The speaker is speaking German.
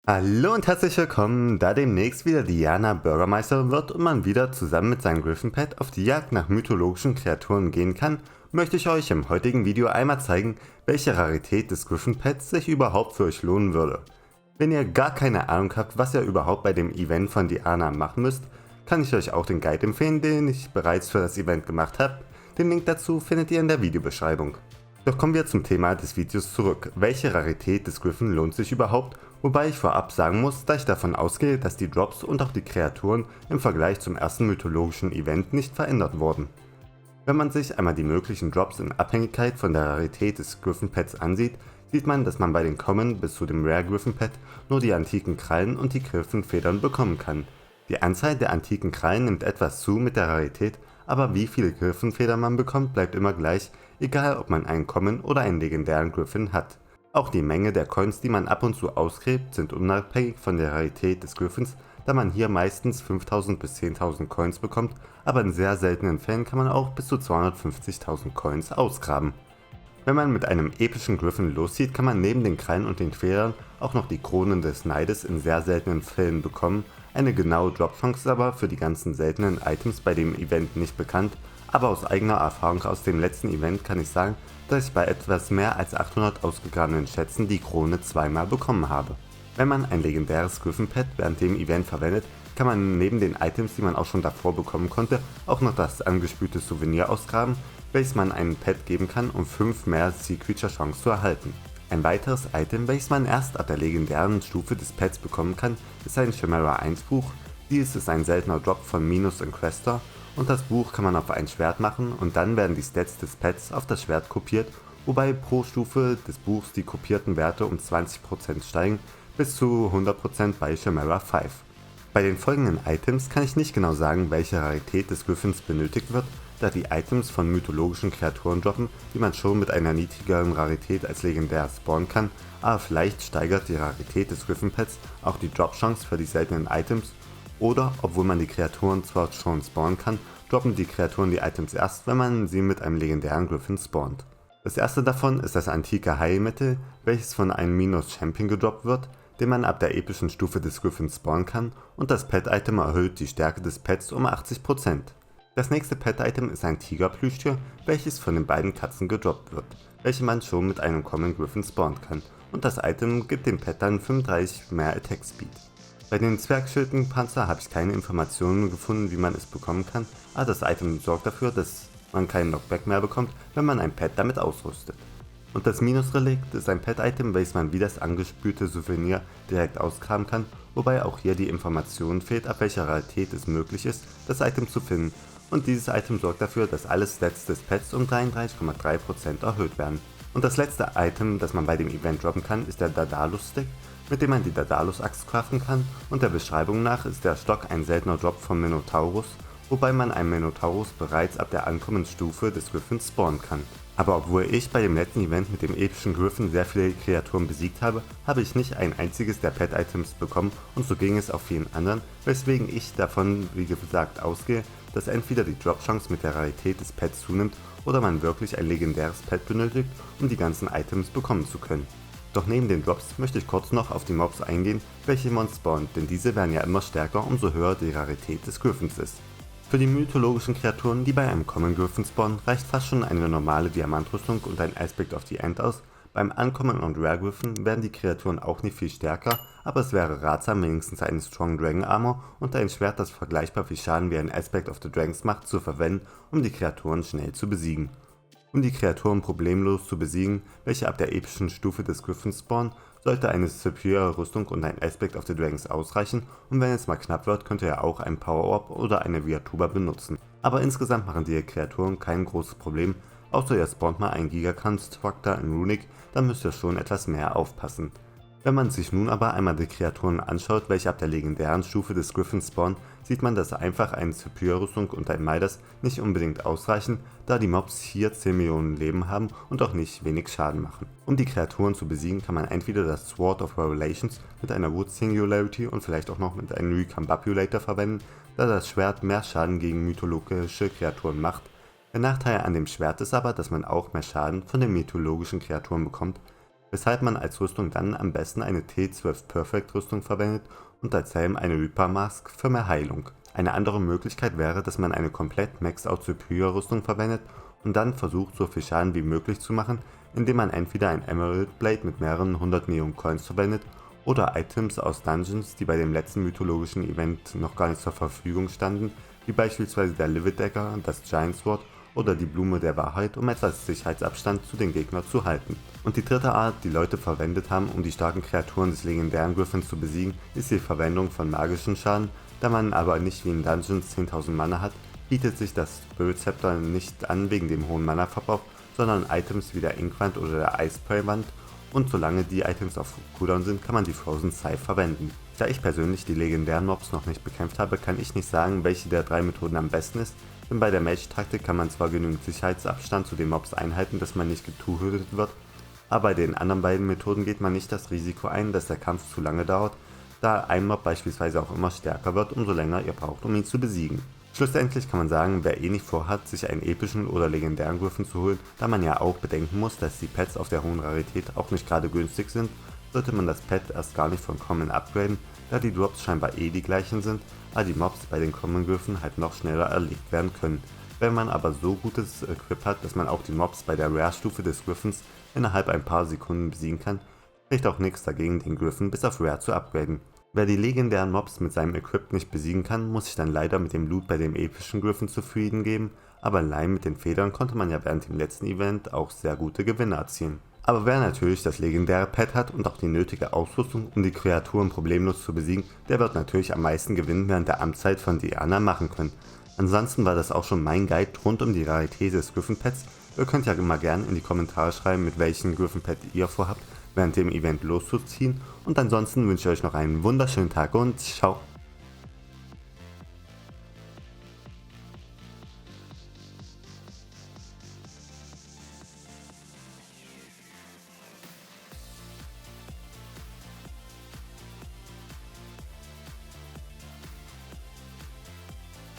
Hallo und herzlich willkommen, da demnächst wieder Diana Bürgermeisterin wird und man wieder zusammen mit seinem Griffin-Pet auf die Jagd nach mythologischen Kreaturen gehen kann, möchte ich euch im heutigen Video einmal zeigen, welche Rarität des Griffin-Pets sich überhaupt für euch lohnen würde. Wenn ihr gar keine Ahnung habt, was ihr überhaupt bei dem Event von Diana machen müsst, kann ich euch auch den Guide empfehlen, den ich bereits für das Event gemacht habe. Den Link dazu findet ihr in der Videobeschreibung. Doch kommen wir zum Thema des Videos zurück. Welche Rarität des Griffin lohnt sich überhaupt? Wobei ich vorab sagen muss, da ich davon ausgehe, dass die Drops und auch die Kreaturen im Vergleich zum ersten mythologischen Event nicht verändert wurden. Wenn man sich einmal die möglichen Drops in Abhängigkeit von der Rarität des Griffin Pets ansieht, sieht man, dass man bei den Common bis zu dem Rare Griffin Pet nur die antiken Krallen und die Griffin-Federn bekommen kann. Die Anzahl der antiken Krallen nimmt etwas zu mit der Rarität, aber wie viele Griffin-Federn man bekommt, bleibt immer gleich, egal ob man einen Common oder einen legendären Griffin hat. Auch die Menge der Coins, die man ab und zu ausgräbt, sind unabhängig von der Rarität des Griffins, da man hier meistens 5000 bis 10.000 Coins bekommt, aber in sehr seltenen Fällen kann man auch bis zu 250.000 Coins ausgraben. Wenn man mit einem epischen Griffin loszieht, kann man neben den Krallen und den Federn auch noch die Kronen des Neides in sehr seltenen Fällen bekommen. Eine genaue Drop-Chance ist aber für die ganzen seltenen Items bei dem Event nicht bekannt, aber aus eigener Erfahrung aus dem letzten Event kann ich sagen, dass ich bei etwas mehr als 800 ausgegrabenen Schätzen die Krone zweimal bekommen habe. Wenn man ein legendäres Griffin-Pet während dem Event verwendet, kann man neben den Items, die man auch schon davor bekommen konnte, auch noch das angespülte Souvenir ausgraben, welches man einem Pet geben kann, um 5 mehr Sea Creature Chance zu erhalten. Ein weiteres Item, welches man erst ab der legendären Stufe des Pets bekommen kann, ist ein Chimera 1 Buch. Dieses ist ein seltener Drop von Minus Questor und das Buch kann man auf ein Schwert machen und dann werden die Stats des Pets auf das Schwert kopiert, wobei pro Stufe des Buchs die kopierten Werte um 20% steigen, bis zu 100% bei Chimera 5. Bei den folgenden Items kann ich nicht genau sagen, welche Rarität des Griffins benötigt wird, da die Items von mythologischen Kreaturen droppen, die man schon mit einer niedrigeren Rarität als legendär spawnen kann, aber vielleicht steigert die Rarität des Griffin Pets auch die Drop-Chance für die seltenen Items, oder obwohl man die Kreaturen zwar schon spawnen kann, droppen die Kreaturen die Items erst, wenn man sie mit einem legendären Griffin spawnt. Das erste davon ist das antike Heilmittel, welches von einem Minus Champion gedroppt wird, den man ab der epischen Stufe des Griffins spawnen kann, und das Pet-Item erhöht die Stärke des Pets um 80%. Das nächste Pet-Item ist ein Tiger-Plüschtier, welches von den beiden Katzen gedroppt wird, welche man schon mit einem Common Griffin spawnen kann, und das Item gibt dem Pet dann 35 mehr Attack Speed. Bei den Zwergschildkrötenpanzer habe ich keine Informationen gefunden, wie man es bekommen kann, aber das Item sorgt dafür, dass man keinen Knockback mehr bekommt, wenn man ein Pet damit ausrüstet. Und das Minus-Relikt ist ein Pet-Item, welches man wie das angespülte Souvenir direkt ausgraben kann, wobei auch hier die Information fehlt, ab welcher Rarität es möglich ist, das Item zu finden, und dieses Item sorgt dafür, dass alle Stats des Pets um 33,3% erhöht werden. Und das letzte Item, das man bei dem Event droppen kann, ist der Daedalus-Stick, mit dem man die Daedalus-Axt craften kann, und der Beschreibung nach ist der Stock ein seltener Drop von Minotaurus, wobei man einen Minotaurus bereits ab der Ankommensstufe des Griffins spawnen kann. Aber obwohl ich bei dem letzten Event mit dem epischen Griffin sehr viele Kreaturen besiegt habe, habe ich nicht ein einziges der Pet-Items bekommen, und so ging es auch vielen anderen, weswegen ich davon wie gesagt ausgehe, dass entweder die Drop-Chance mit der Rarität des Pets zunimmt oder man wirklich ein legendäres Pet benötigt, um die ganzen Items bekommen zu können. Doch neben den Drops möchte ich kurz noch auf die Mobs eingehen, welche man spawnt, denn diese werden ja immer stärker, umso höher die Rarität des Griffins ist. Für die mythologischen Kreaturen, die bei einem Common Griffin spawnen, reicht fast schon eine normale Diamantrüstung und ein Aspect of the End aus. Beim Uncommon und Rare Griffin werden die Kreaturen auch nicht viel stärker, aber es wäre ratsam, wenigstens einen Strong Dragon Armor und ein Schwert, das vergleichbar viel Schaden wie ein Aspect of the Dragons macht, zu verwenden, um die Kreaturen schnell zu besiegen. Um die Kreaturen problemlos zu besiegen, welche ab der epischen Stufe des Griffins spawnen, sollte eine Superior Rüstung und ein Aspect of the Dragons ausreichen, und wenn es mal knapp wird, könnt ihr ja auch ein Power Orb oder eine Viatuba benutzen. Aber insgesamt machen die Kreaturen kein großes Problem, außer ihr spawnt mal einen Giga-Constructor in Runic, dann müsst ihr schon etwas mehr aufpassen. Wenn man sich nun aber einmal die Kreaturen anschaut, welche ab der legendären Stufe des Griffins spawnen, sieht man, dass einfach eine Superior-Rüstung und ein Midas nicht unbedingt ausreichen, da die Mobs hier 10 Millionen Leben haben und auch nicht wenig Schaden machen. Um die Kreaturen zu besiegen, kann man entweder das Sword of Revelations mit einer Wood Singularity und vielleicht auch noch mit einem Recombobulator verwenden, da das Schwert mehr Schaden gegen mythologische Kreaturen macht. Der Nachteil an dem Schwert ist aber, dass man auch mehr Schaden von den mythologischen Kreaturen bekommt, weshalb man als Rüstung dann am besten eine T12 Perfect Rüstung verwendet und als Helm eine Reaper Mask für mehr Heilung. Eine andere Möglichkeit wäre, dass man eine komplett Max-Out Superior Rüstung verwendet und dann versucht, so viel Schaden wie möglich zu machen, indem man entweder ein Emerald Blade mit mehreren hundert Neon Coins verwendet oder Items aus Dungeons, die bei dem letzten mythologischen Event noch gar nicht zur Verfügung standen, wie beispielsweise der Livid Dagger, das Giant Sword oder die Blume der Wahrheit, um etwas Sicherheitsabstand zu den Gegnern zu halten. Und die dritte Art, die Leute verwendet haben, um die starken Kreaturen des legendären Griffins zu besiegen, ist die Verwendung von magischen Schaden. Da man aber nicht wie in Dungeons 10.000 Mana hat, bietet sich das Spirit Scepter nicht an wegen dem hohen Mana-Verbrauch, sondern Items wie der Inkwand oder der Eispray-Wand, und solange die Items auf Cooldown sind, kann man die Frozen Scythe verwenden. Da ich persönlich die legendären Mobs noch nicht bekämpft habe, kann ich nicht sagen, welche der drei Methoden am besten ist, denn bei der Mage-Taktik kann man zwar genügend Sicherheitsabstand zu den Mobs einhalten, dass man nicht getuhötet wird, aber bei den anderen beiden Methoden geht man nicht das Risiko ein, dass der Kampf zu lange dauert, da ein Mob beispielsweise auch immer stärker wird, umso länger ihr braucht, um ihn zu besiegen. Schlussendlich kann man sagen, wer eh nicht vorhat, sich einen epischen oder legendären Griffin zu holen, da man ja auch bedenken muss, dass die Pets auf der hohen Rarität auch nicht gerade günstig sind, sollte man das Pet erst gar nicht von Common upgraden, da die Drops scheinbar eh die gleichen sind, aber die Mobs bei den Common Griffen halt noch schneller erlegt werden können. Wenn man aber so gutes Equip hat, dass man auch die Mobs bei der Rare-Stufe des Griffins innerhalb ein paar Sekunden besiegen kann, spricht auch nichts dagegen, den Griffin bis auf Rare zu upgraden. Wer die legendären Mobs mit seinem Equip nicht besiegen kann, muss sich dann leider mit dem Loot bei dem epischen Griffin zufrieden geben, aber allein mit den Federn konnte man ja während dem letzten Event auch sehr gute Gewinne erzielen. Aber wer natürlich das legendäre Pet hat und auch die nötige Ausrüstung, um die Kreaturen problemlos zu besiegen, der wird natürlich am meisten Gewinn während der Amtszeit von Diana machen können. Ansonsten war das auch schon mein Guide rund um die Rarität des Griffin Pets. Ihr könnt ja immer gerne in die Kommentare schreiben, mit welchem Griffin Pet ihr vorhabt, während dem Event loszuziehen, und ansonsten wünsche ich euch noch einen wunderschönen Tag und ciao!